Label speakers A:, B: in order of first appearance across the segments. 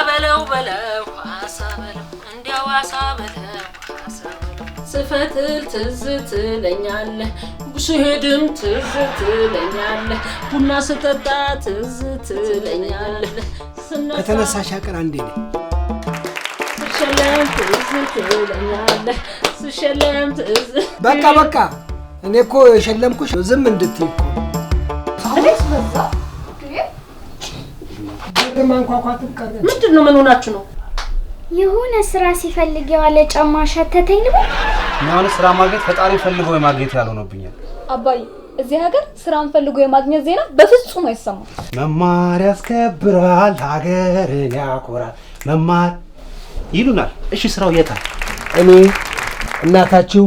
A: በለው እንዲያው አሳ በለው ስፈትል ትዝ ትለኛለህ ስሄድም ትዝ ትለኛለህ ቡና ስጠጣ ትዝ ትለኛለህ
B: ከተነሳሽ አቀር አንዴ ነኝ
A: ስሸለም ትዝ ትለኛለህ ስሸለም ትዝ
B: በቃ እኔ እኮ የሸለምኩሽ ዝም እንድትይ እኮ
C: አለስ በዛ
B: ማንኳኳት ቀረ
A: ምንድነው ምን ሆናችሁ ነው
C: የሆነ ስራ ሲፈልግ የዋለ ጫማ ሸተተኝ ልበል
D: ማን ስራ ማግኘት ፈጣሪ ፈልጎ የማግኘት ያልሆነብኛል
E: አባይ እዚህ ሀገር ስራን ፈልጎ የማግኘት ዜና በፍጹም አይሰማም
D: መማር ያስከብራል ሀገርን ያኮራል መማር ይሉናል እሺ ስራው የታል
B: እኔ እናታችሁ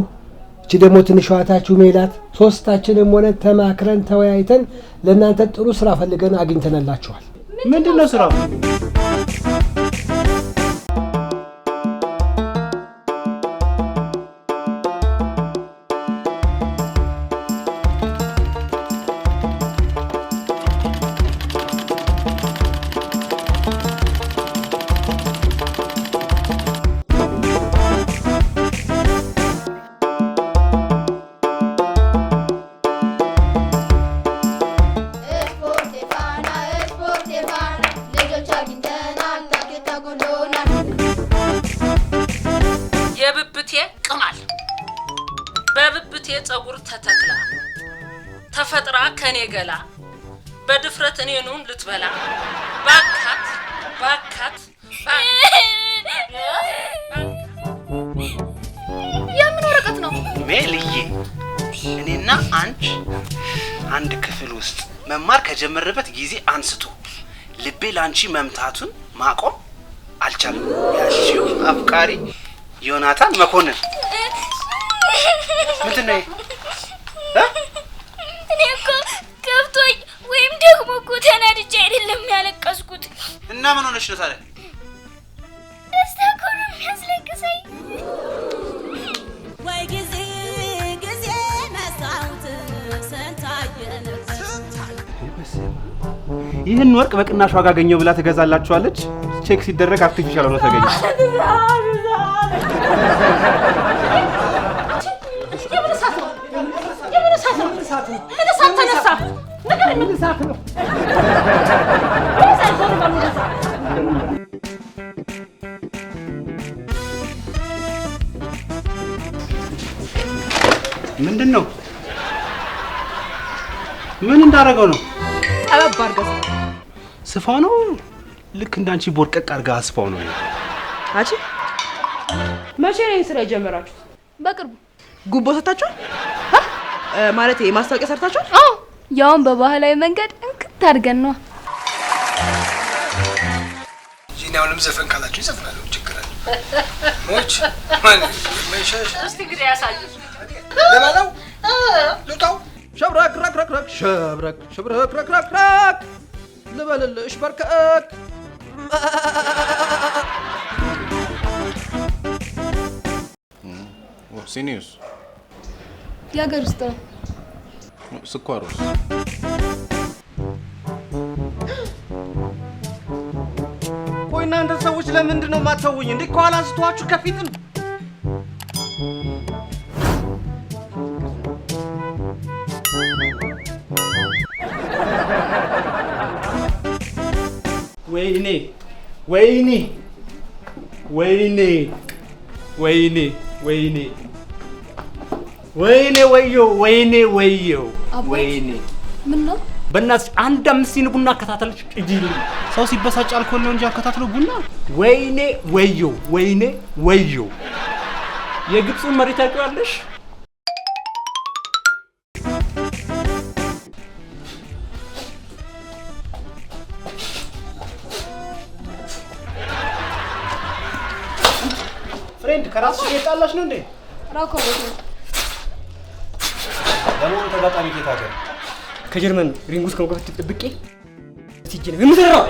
B: እቺ ደግሞ ትንሿ እህታችሁ ሜላት ሶስታችንም ሆነ ተማክረን ተወያይተን ለእናንተ ጥሩ ስራ ፈልገን አግኝተናላችኋል
D: ምንድነው ስራው
A: ጸጉር ተተክላ ተፈጥራ ከኔ ገላ በድፍረት እኔኑን ልትበላ ባካት
E: የምን ወረቀት ነው
D: ሜልዬ እኔና አንቺ አንድ ክፍል ውስጥ መማር ከጀመረበት ጊዜ አንስቶ ልቤ ላንቺ መምታቱን ማቆም አልቻለም ያቺው አፍቃሪ ዮናታን መኮንን ምንድነው
C: እኔ እኮ ከብቶኝ ወይም ደግሞ እኮ ተናድጄ አይደለም ያለቀስኩት
D: እና ምን ሆነሽ ነው ታዲያ
C: ደስታ እኮ ነው የሚያስለቅሰኝ
F: ወይ ጊዜ መሳውት ሰንታየን
D: ይህን ወርቅ በቅናሽ ዋጋ አገኘው ብላ ትገዛላችኋለች ቼክ ሲደረግ አርቲፊሻል ሆኖ ተገኘ ምንድነው ምን እንዳረገው ነው
E: ጠበብ አድርገህ
D: ስፋው ነው ልክ እንዳንቺ ቦርቀቅ አድርጋ አስፋው ነው
G: አቺ መቼ ነው ስራ የጀመራችሁት
E: በቅርቡ
G: ጉቦ ሰጣችኋል ማለት ማስታወቂያ ሰርታችኋል
E: አዎ ያውን በባህላዊ መንገድ እንክት አድርገን ነው
B: ጂናውንም ዘፈን ካላችሁ ይዘፍናሉ ችግር አለ ሞች ማን መሸሽ
A: እስቲ ግሬ ያሳዩ
B: ለማለው ልውጣው
G: ሸብረክ ረክ ሸብረክ ረክ ልበልልሽ በርከክ
H: ሲኒውስ
E: የሀገር ውስጥ ነው
H: ስኳሩስ
D: ቆይ እናንተ ሰዎች ለምንድን ነው የማትተውኝ እንዴ ከኋላ አንስቷችሁ ከፊትም ወይኔ
E: ምን ነው
D: በእናትሽ አንድ 5 ሲኒ ቡና አከታተልሽ እጂል ሰው ሲበሳጭ አልኮል ነው እንጂ አከታተለው ቡና ወይኔ የግብፁን መሪ ታውቂዋለሽ ፍሬንድ ከራስሽ እየጣላሽ ነው እንዴ
E: ራኮ
D: ለምን ተጋጣሚ ጌታ ጋር
G: ከጀርመን ሪንጉስ ከመግባት ተጠብቄ ሲጀነ የምትራው